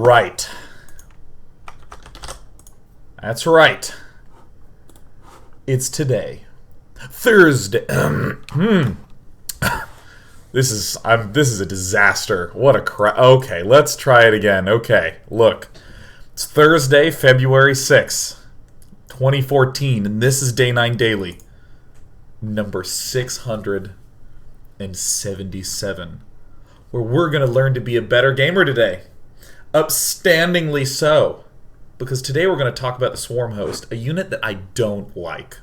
right. That's right. It's today. Thursday. This is a disaster. What a crap. Okay, let's try it again. Okay, look. It's Thursday, February 6th, 2014, and this is Day 9 Daily. Number 677. Where we're going to learn to be a better gamer today. Upstandingly so. Because today we're going to talk about the Swarm Host, a unit that I don't like.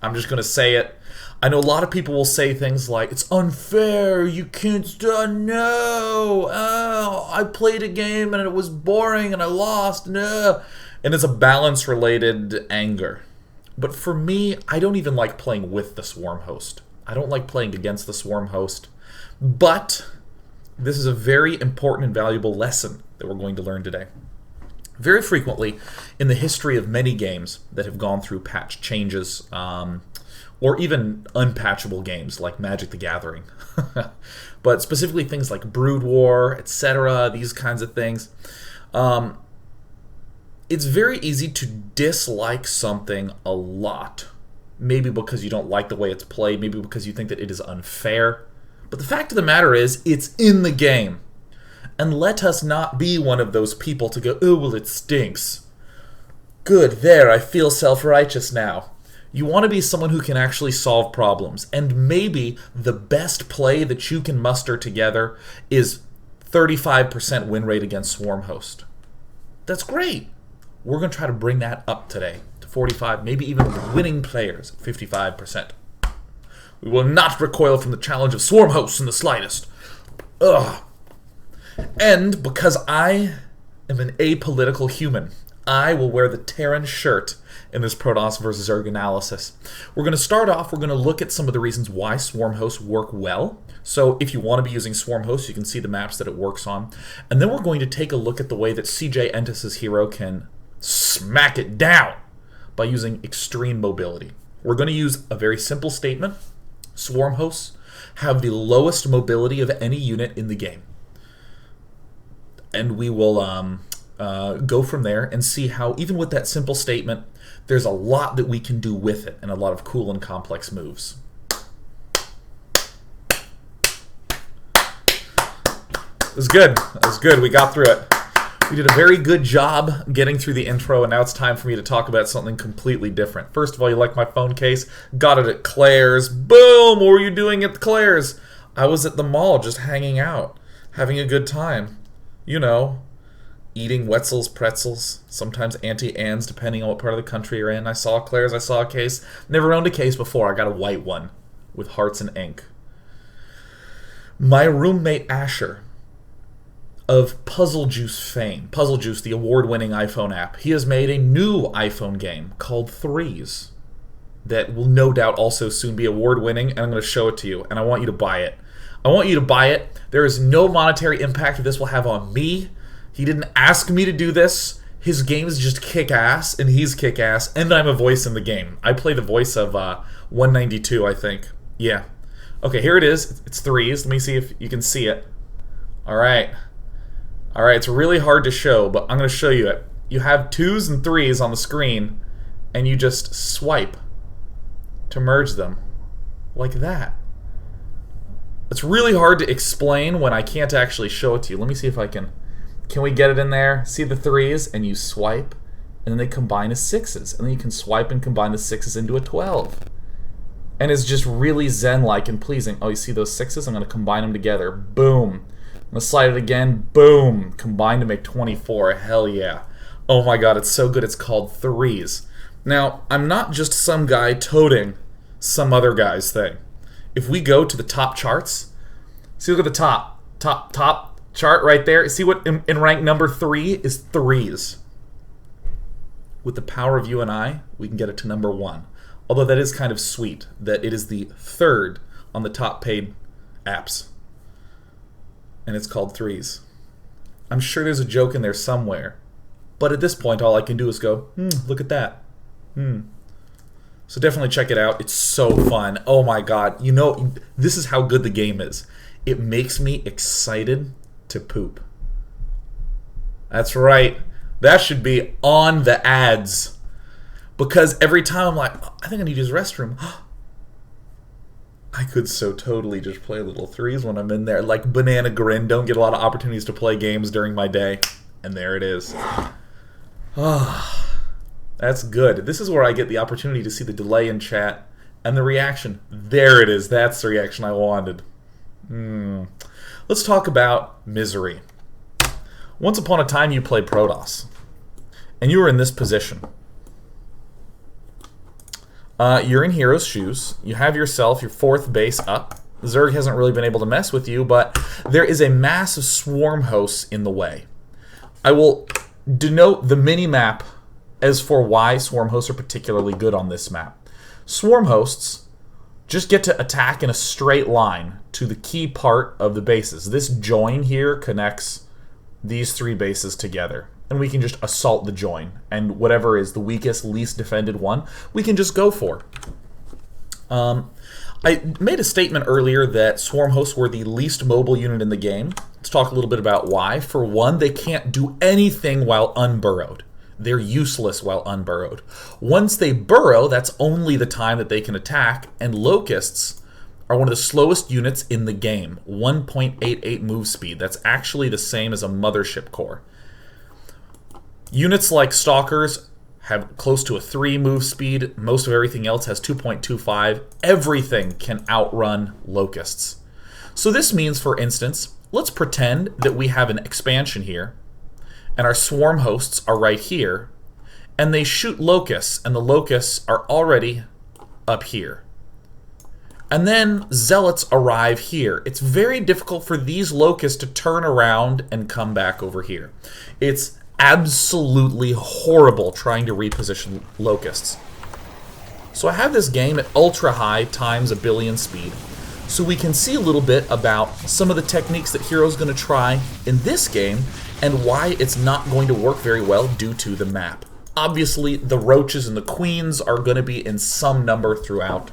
I'm just going to say it. I know a lot of people will say things like, it's unfair, you can't, no, oh, I played a game and it was boring and I lost, no. And it's a balance-related anger. But for me, I don't even like playing with the Swarm Host. I don't like playing against the Swarm Host. But this is a very important and valuable lesson that we're going to learn today. Very frequently, in the history of many games that have gone through patch changes, or even unpatchable games like Magic the Gathering, but specifically things like Brood War, etc., these kinds of things, it's very easy to dislike something a lot. Maybe because you don't like the way it's played, maybe because you think that it is unfair. But the fact of the matter is, it's in the game. And let us not be one of those people to go, oh, well, it stinks. Good, there, I feel self-righteous now. You want to be someone who can actually solve problems. And maybe the best play that you can muster together is 35% win rate against Swarm Host. That's great. We're going to try to bring that up today to 45, maybe even winning players at 55%. We will not recoil from the challenge of Swarm Hosts in the slightest. Ugh. And because I am an apolitical human, I will wear the Terran shirt in this Protoss versus Erg analysis. We're going to start off, we're going to look at some of the reasons why Swarm Hosts work well. So if you want to be using Swarm Hosts, you can see the maps that it works on. And then we're going to take a look at the way that CJ Entis' hero can smack it down by using extreme mobility. We're going to use a very simple statement. Swarm Hosts have the lowest mobility of any unit in the game. And we will go from there and see how, even with that simple statement, there's a lot that we can do with it and a lot of cool and complex moves. It was good. It was good. We got through it. We did a very good job getting through the intro, and now it's time for me to talk about something completely different. First of all, you like my phone case? Got it at Claire's. Boom! What were you doing at Claire's? I was at the mall just hanging out, having a good time. You know, eating Wetzel's pretzels, sometimes Auntie Anne's, depending on what part of the country you're in. I saw Claire's, I saw a case. Never owned a case before. I got a white one with hearts and ink. My roommate Asher, of Puzzle Juice fame, Puzzle Juice, the award-winning iPhone app, he has made a new iPhone game called Threes that will no doubt also soon be award-winning, and I'm going to show it to you, and I want you to buy it. I want you to buy it. There is no monetary impact that this will have on me. He didn't ask me to do this. His games just kick ass, and he's kick ass, and I'm a voice in the game. I play the voice of 192, I think. Yeah. Okay, here it is. It's Threes. Let me see if you can see it. Alright. Alright, it's really hard to show, but I'm going to show you it. You have 2s and 3s on the screen, and you just swipe to merge them. Like that. It's really hard to explain when I can't actually show it to you. Let me see if I can. Can we get it in there? See the 3s, and you swipe, and then they combine as 6s. And then you can swipe and combine the 6s into a 12. And it's just really zen-like and pleasing. Oh, you see those 6s? I'm going to combine them together. Boom. I'm going to slide it again. Boom. Combine to make 24. Hell yeah. Oh my god, it's so good. It's called Threes. Now, I'm not just some guy toting some other guy's thing. If we go to the top charts, see, look at the top chart right there. See what in rank number 3 is Threes. With the power of you and I, we can get it to number 1. Although that is kind of sweet that it is the 3rd on the top paid apps. And it's called Threes. I'm sure there's a joke in there somewhere. But at this point, all I can do is go, look at that. So definitely check it out. It's so fun. Oh my god. You know, this is how good the game is. It makes me excited to poop. That's right. That should be on the ads. Because every time I'm like, oh, I think I need to use the restroom. I could so totally just play little threes when I'm in there. Like Banana Grin, don't get a lot of opportunities to play games during my day. And there it is. Ah, that's good. This is where I get the opportunity to see the delay in chat and the reaction. There it is. That's the reaction I wanted. Let's talk about misery. Once upon a time, you played Protoss. And you were in this position. You're in Hero's shoes. You have yourself your 4th base up. Zerg hasn't really been able to mess with you, but there is a massive swarm host in the way. I will denote the mini-map as for why swarm hosts are particularly good on this map. Swarm hosts just get to attack in a straight line to the key part of the bases. This join here connects these 3 bases together. And we can just assault the join. And whatever is the weakest, least defended one, we can just go for. I made a statement earlier that swarm hosts were the least mobile unit in the game. Let's talk a little bit about why. For one, they can't do anything while unburrowed. They're useless while unburrowed. Once they burrow, that's only the time that they can attack, and locusts are one of the slowest units in the game. 1.88 move speed. That's actually the same as a mothership core. Units like Stalkers have close to a 3 move speed. Most of everything else has 2.25. Everything can outrun locusts. So this means, for instance, let's pretend that we have an expansion here, and our swarm hosts are right here, and they shoot locusts, and the locusts are already up here. And then zealots arrive here. It's very difficult for these locusts to turn around and come back over here. It's absolutely horrible trying to reposition locusts. So I have this game at ultra high times a billion speed, so we can see a little bit about some of the techniques that Hero's going to try in this game and why it's not going to work very well due to the map. Obviously, the roaches and the queens are going to be in some number throughout.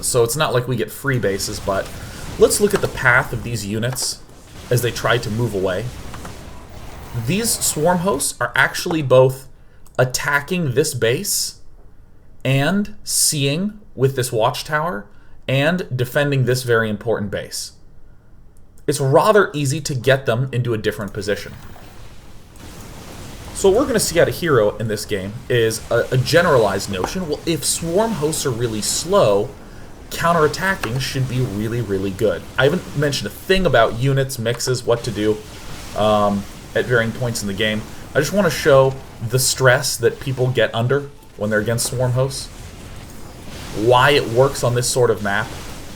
So it's not like we get free bases, but let's look at the path of these units as they try to move away. These swarm hosts are actually both attacking this base and seeing with this watchtower and defending this very important base. It's rather easy to get them into a different position. So what we're going to see out of Hero in this game is a generalized notion. Well, if swarm hosts are really slow, counterattacking should be really, really good. I haven't mentioned a thing about units, mixes, what to do at varying points in the game. I just want to show the stress that people get under when they're against swarm hosts, why it works on this sort of map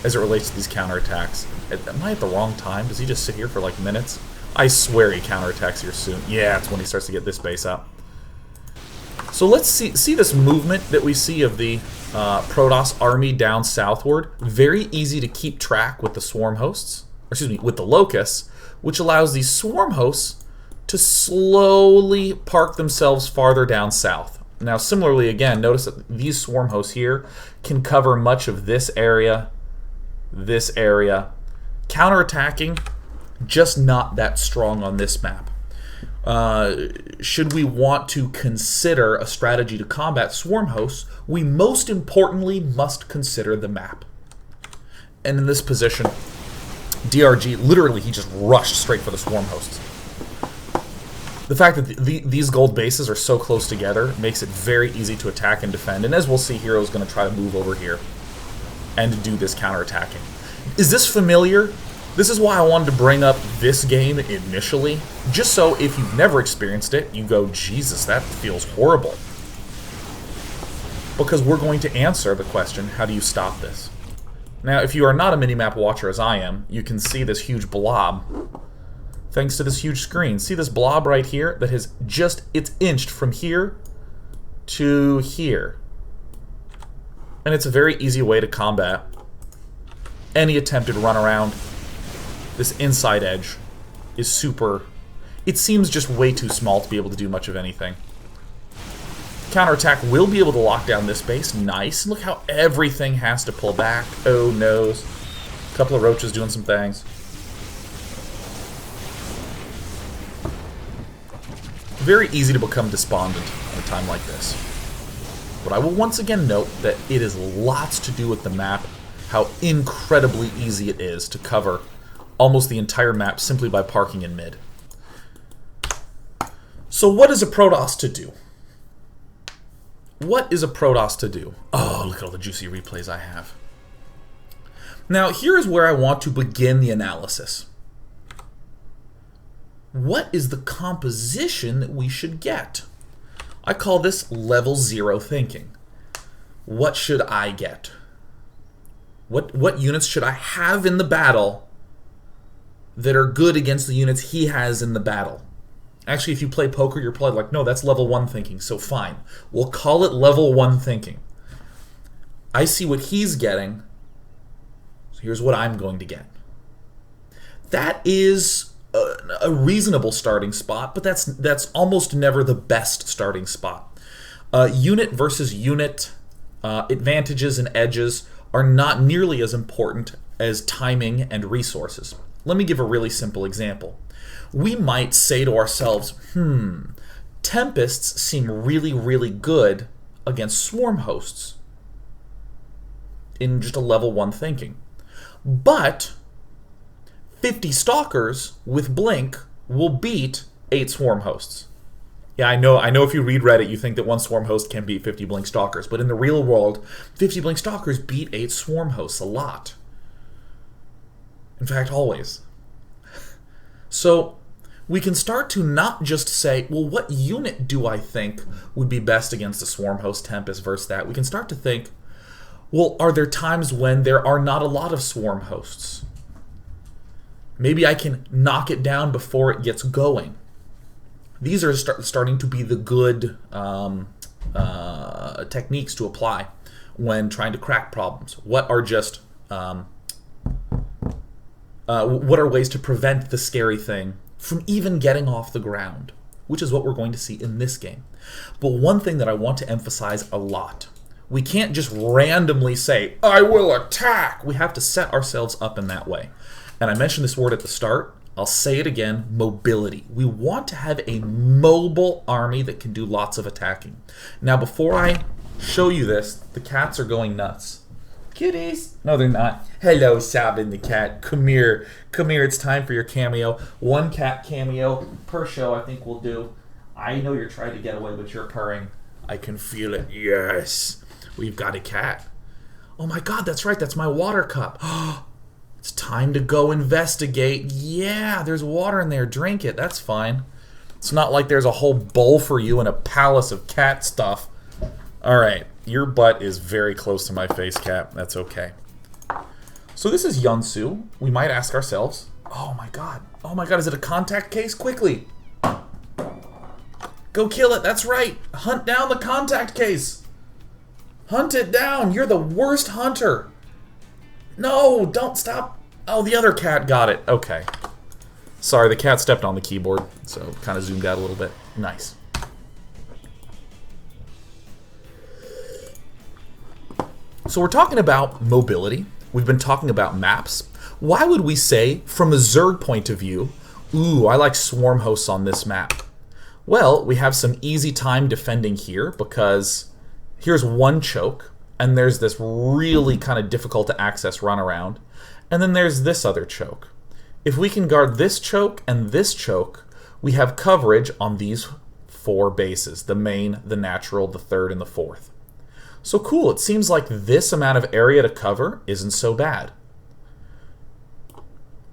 as it relates to these counterattacks. Am I at the wrong time? Does he just sit here for like minutes? I swear he counterattacks here soon. Yeah, it's when he starts to get this base up. So let's see this movement that we see of the Protoss army down southward. Very easy to keep track with the swarm hosts, or excuse me, with the locusts, which allows these swarm hosts to slowly park themselves farther down south. Now, similarly, again, notice that these swarm hosts here can cover much of this area, counterattacking, just not that strong on this map. Should we want to consider a strategy to combat swarm hosts, we most importantly must consider the map. And in this position, DRG, literally, he just rushed straight for the swarm hosts. The fact that these gold bases are so close together makes it very easy to attack and defend. And as we'll see, Hero's going to try to move over here and do this counterattacking. Is this familiar? This is why I wanted to bring up this game initially, just so if you've never experienced it, you go, Jesus, that feels horrible. Because we're going to answer the question, how do you stop this? Now, if you are not a minimap watcher as I am, you can see this huge blob thanks to this huge screen. See this blob right here that has it's inched from here to here. And it's a very easy way to combat any attempted run around. This inside edge is super... It seems just way too small to be able to do much of anything. Counterattack will be able to lock down this base. Nice. Look how everything has to pull back. Oh, noes. A couple of roaches doing some things. Very easy to become despondent at a time like this. But I will once again note that it is lots to do with the map, how incredibly easy it is to cover almost the entire map simply by parking in mid. So what is a Protoss to do? What is a Protoss to do? Oh, look at all the juicy replays I have. Now, here is where I want to begin the analysis. What is the composition that we should get? I call this level 0 thinking. What should I get? What units should I have in the battle that are good against the units he has in the battle? Actually, if you play poker, you're probably like, no, that's level 1 thinking, so fine. We'll call it level 1 thinking. I see what he's getting, so here's what I'm going to get. That is a reasonable starting spot, but that's almost never the best starting spot. Unit versus unit advantages and edges are not nearly as important as timing and resources. Let me give a really simple example. We might say to ourselves, Tempests seem really, really good against swarm hosts in just a level 1 thinking. But 50 Stalkers with Blink will beat 8 Swarm Hosts. Yeah, I know if you read Reddit, you think that 1 Swarm Host can beat 50 Blink Stalkers, but in the real world, 50 Blink Stalkers beat 8 Swarm Hosts a lot. In fact, always. So, we can start to not just say, well, what unit do I think would be best against a Swarm Host Tempest versus that? We can start to think, well, are there times when there are not a lot of Swarm Hosts? Maybe I can knock it down before it gets going. These are starting to be the good techniques to apply when trying to crack problems. What are just what are ways to prevent the scary thing from even getting off the ground, which is what we're going to see in this game. But one thing that I want to emphasize a lot, we can't just randomly say, I will attack. We have to set ourselves up in that way. And I mentioned this word at the start. I'll say it again, mobility. We want to have a mobile army that can do lots of attacking. Now, before I show you this, the cats are going nuts. Kitties. No, they're not. Hello, Sabin the cat. Come here. Come here. It's time for your cameo. 1 cat cameo per show, I think we'll do. I know you're trying to get away, but you're purring. I can feel it. Yes. We've got a cat. Oh my God, that's right. That's my water cup. It's time to go investigate. Yeah, there's water in there. Drink it. That's fine. It's not like there's a whole bowl for you and a palace of cat stuff. All right. Your butt is very close to my face, cat. That's okay. So this is Yunsu. We might ask ourselves, oh my God. Oh my God, is it a contact case? Quickly. Go kill it. That's right. Hunt down the contact case. Hunt it down. You're the worst hunter. No, don't stop. Oh, the other cat got it. Okay. Sorry, the cat stepped on the keyboard, so kind of zoomed out a little bit. Nice. So we're talking about mobility. We've been talking about maps. Why would we say, from a Zerg point of view, ooh, I like swarm hosts on this map? Well, we have some easy time defending here because here's 1 choke. And there's this really kind of difficult to access runaround. And then there's this other choke. If we can guard this choke and this choke, we have coverage on these 4 bases. The main, the natural, the third, and the fourth. So cool, it seems like this amount of area to cover isn't so bad.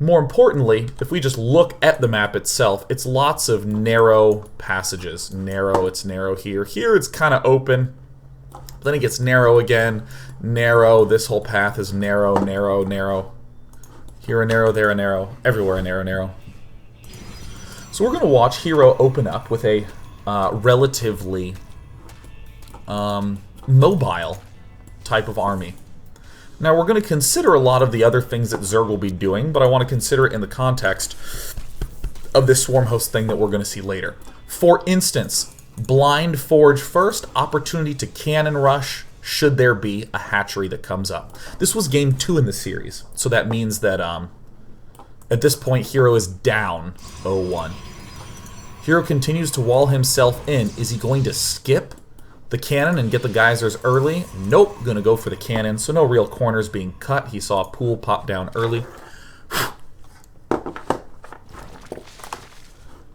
More importantly, if we just look at the map itself, it's lots of narrow passages. Narrow, it's narrow here. Here it's kind of open. Then it gets narrow again, narrow. This whole path is narrow, narrow, narrow. Here a narrow, there a narrow, everywhere a narrow, narrow. So we're going to watch Hero open up with a relatively mobile type of army. Now we're going to consider a lot of the other things that Zerg will be doing, but I want to consider it in the context of this swarm host thing that we're going to see later. For instance, blind forge first, opportunity to cannon rush should there be a hatchery that comes up. This was game 2 in the series, so that means that at this point Hero is down 0-1. Hero continues to wall himself in. Is he going to skip the cannon and get the geysers early? Nope, gonna go for the cannon. So no real corners being cut. He saw a pool pop down early.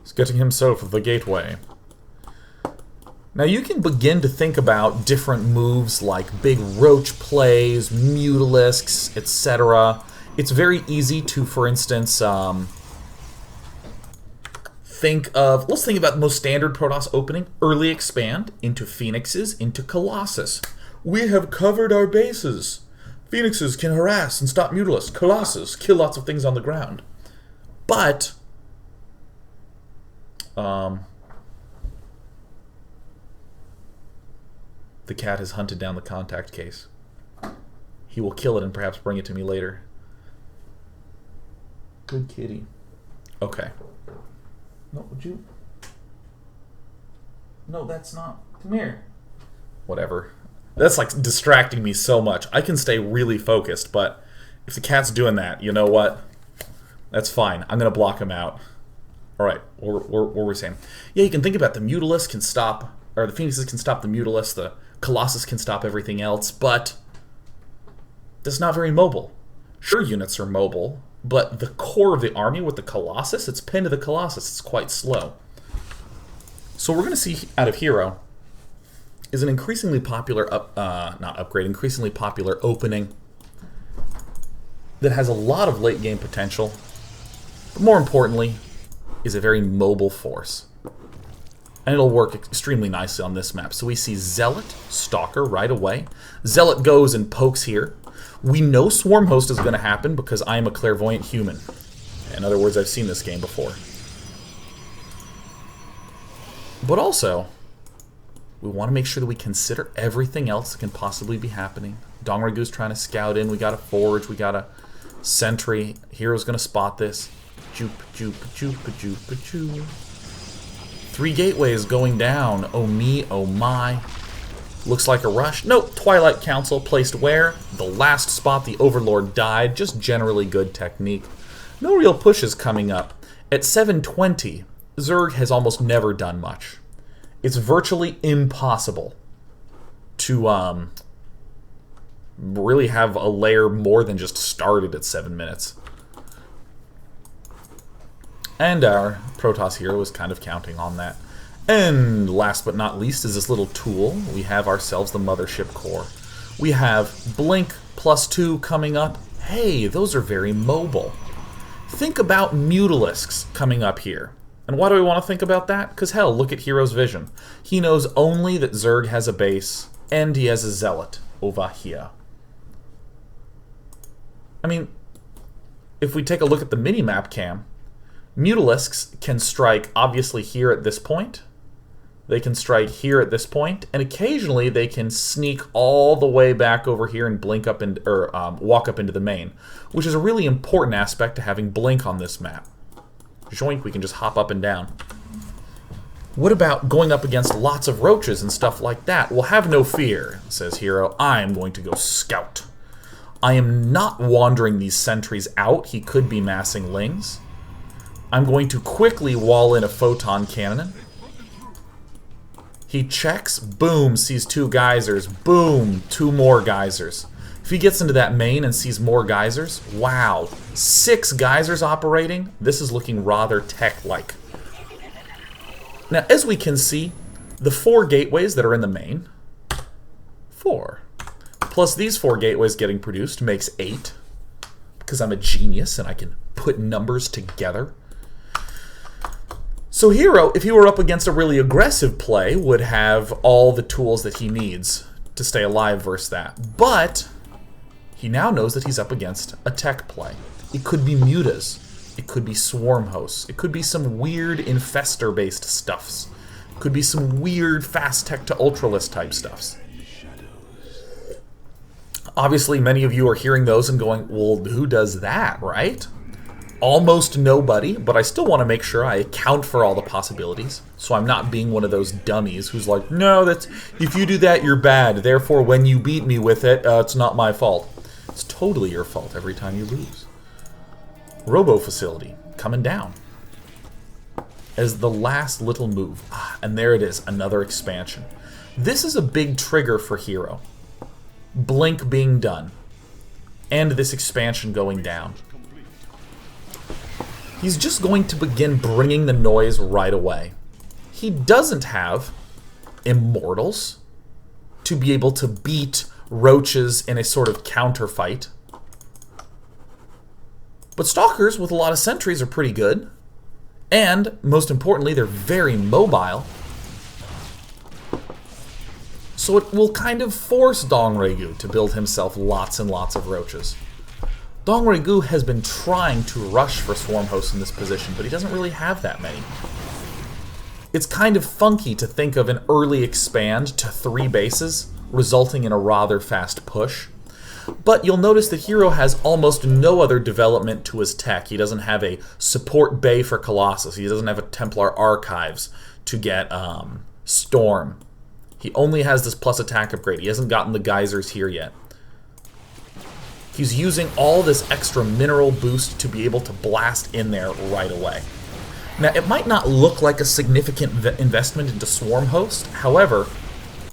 He's getting himself the gateway. Now you can begin to think about different moves like big roach plays, mutalisks, etc. It's very easy to, for instance, let's think about the most standard Protoss opening. Early expand into Phoenixes, into Colossus. We have covered our bases. Phoenixes can harass and stop mutalisks. Colossus kill lots of things on the ground. But the cat has hunted down the contact case. He will kill it and perhaps bring it to me later. Good kitty. Okay. No, would you? No, that's not. Come here. Whatever. That's like distracting me so much. I can stay really focused, but if the cat's doing that, you know what? That's fine. I'm going to block him out. Alright, what were we saying? Yeah, you can think about the Mutalisk can stop, or the Phoenixes can stop the Mutalisk, the Colossus can stop everything else, but that's not very mobile. Sure, units are mobile, but the core of the army with the Colossus, it's pinned to the Colossus, it's quite slow. So what we're going to see out of Hero is an increasingly popular, increasingly popular opening that has a lot of late game potential, but more importantly, is a very mobile force. And it'll work extremely nicely on this map. So we see Zealot, Stalker right away. Zealot goes and pokes here. We know Swarm Host is going to happen because I am a clairvoyant human. In other words, I've seen this game before. But also, we want to make sure that we consider everything else that can possibly be happening. Dongregu's trying to scout in. We got a Forge. We got a Sentry. Hero's going to spot this. Joop, joop, joop, joop, joop. 3 gateways going down. Oh me, oh my. Looks like a rush. Nope, Twilight Council placed where? The last spot the Overlord died. Just generally good technique. No real pushes coming up. At 720, Zerg has almost never done much. It's virtually impossible to really have a layer more than just started at 7 minutes. And our Protoss hero is kind of counting on that. And last but not least is this little tool. We have ourselves the Mothership Core. We have Blink +2 coming up. Hey, those are very mobile. Think about Mutalisks coming up here. And why do we want to think about that? Because hell, look at Hero's vision. He knows only that Zerg has a base, and he has a Zealot over here. I mean, if we take a look at the mini-map cam, Mutalisks can strike, obviously, here at this point. They can strike here at this point, and occasionally they can sneak all the way back over here and blink up and walk up into the main, which is a really important aspect to having blink on this map. Joink, we can just hop up and down. What about going up against lots of roaches and stuff like that? Well, have no fear, says Hero. I am going to go scout. I am not wandering these sentries out. He could be massing lings. I'm going to quickly wall in a photon cannon. He checks, boom, sees 2 geysers, boom, 2 more geysers. If he gets into that main and sees more geysers, wow, 6 geysers operating. This is looking rather tech-like. Now, as we can see, the 4 gateways that are in the main, 4, plus these 4 gateways getting produced makes 8, because I'm a genius and I can put numbers together. So Hero, if he were up against a really aggressive play, would have all the tools that he needs to stay alive versus that. But he now knows that he's up against a tech play. It could be mutas. It could be swarm hosts. It could be some weird infestor-based stuffs. It could be some weird fast tech to ultralist type stuffs. Obviously, many of you are hearing those and going, well, who does that, right? Almost nobody, but I still want to make sure I account for all the possibilities, so I'm not being one of those dummies who's like, no, that's if you do that, you're bad, therefore when you beat me with it, it's not my fault. It's totally your fault every time you lose. Robo facility, coming down. as the last little move. And there it is, another expansion. This is a big trigger for Hero. Blink being done. And this expansion going down. He's just going to begin bringing the noise right away. He doesn't have Immortals to be able to beat Roaches in a sort of counter fight. But Stalkers with a lot of sentries are pretty good. And, most importantly, they're very mobile. So it will kind of force Dongregu to build himself lots and lots of Roaches. Dongregu has been trying to rush for Swarm Hosts in this position, but he doesn't really have that many. It's kind of funky to think of an early expand to 3 bases, resulting in a rather fast push. But you'll notice that Hero has almost no other development to his tech. He doesn't have a support bay for Colossus. He doesn't have a Templar Archives to get Storm. He only has this plus attack upgrade. He hasn't gotten the geysers here yet. He's using all this extra mineral boost to be able to blast in there right away. Now, it might not look like a significant investment into Swarm Host. However,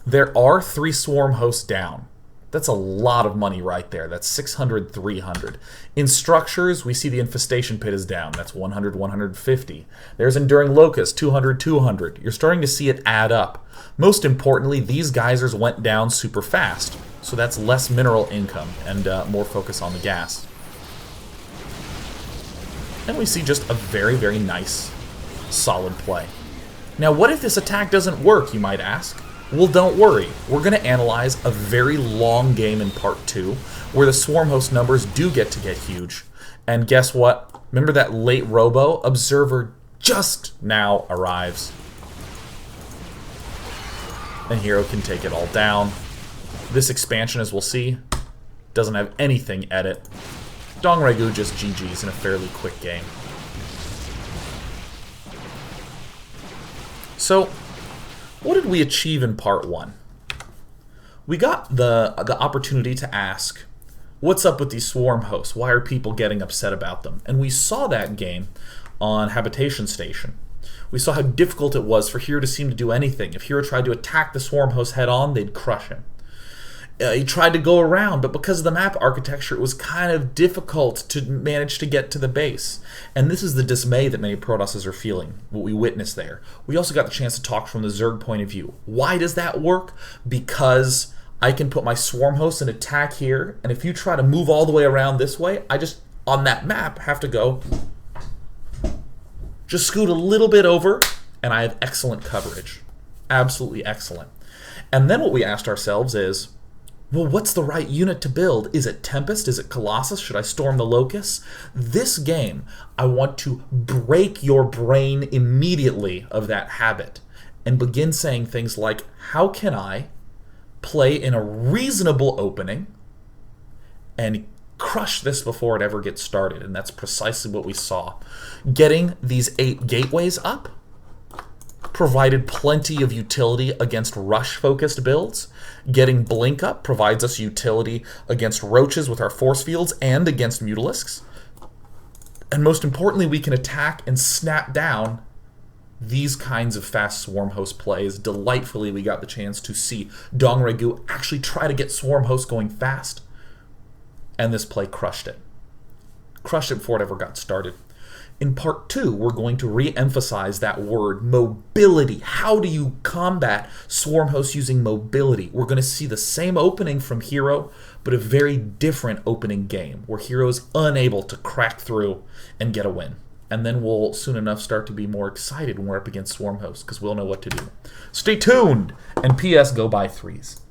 there are 3 Swarm Hosts down. That's a lot of money right there. That's 600, 300. In structures, we see the Infestation Pit is down. That's 100, 150. There's Enduring Locust, 200, 200. You're starting to see it add up. Most importantly, these geysers went down super fast. So that's less mineral income and more focus on the gas. And we see just a very, very nice, solid play. Now, what if this attack doesn't work, you might ask? Well, don't worry. We're going to analyze a very long game in part 2, where the Swarm Host numbers do get huge. And guess what? Remember that late Robo? Observer just now arrives. And Hero can take it all down. This expansion, as we'll see, doesn't have anything edit. Dongregu just GG's in a fairly quick game. So, what did we achieve in part 1? We got the opportunity to ask, what's up with these Swarm Hosts? Why are people getting upset about them? And we saw that game on Habitation Station. We saw how difficult it was for Hero to seem to do anything. If Hero tried to attack the Swarm Host head on, they'd crush him. He tried to go around, but because of the map architecture, it was kind of difficult to manage to get to the base. And this is the dismay that many Protosses are feeling, what we witnessed there. We also got the chance to talk from the Zerg point of view. Why does that work? Because I can put my Swarm Host and attack here, and if you try to move all the way around this way, I just, on that map, have to go, just scoot a little bit over, and I have excellent coverage. Absolutely excellent. And then what we asked ourselves is, well, what's the right unit to build? Is it Tempest? Is it Colossus? Should I storm the Locusts? This game, I want to break your brain immediately of that habit and begin saying things like, how can I play in a reasonable opening and crush this before it ever gets started? And that's precisely what we saw. Getting these 8 gateways up provided plenty of utility against rush-focused builds. Getting Blink up provides us utility against Roaches with our force fields and against Mutalisks. And most importantly, we can attack and snap down these kinds of fast Swarm Host plays. Delightfully, we got the chance to see Dongregu actually try to get Swarm Host going fast. And this play crushed it. Crushed it before it ever got started. In part 2, we're going to re-emphasize that word, mobility. How do you combat Swarm Hosts using mobility? We're going to see the same opening from Hero, but a very different opening game, where Hero is unable to crack through and get a win. And then we'll soon enough start to be more excited when we're up against Swarm Hosts, because we'll know what to do. Stay tuned! And P.S. Go buy 3s.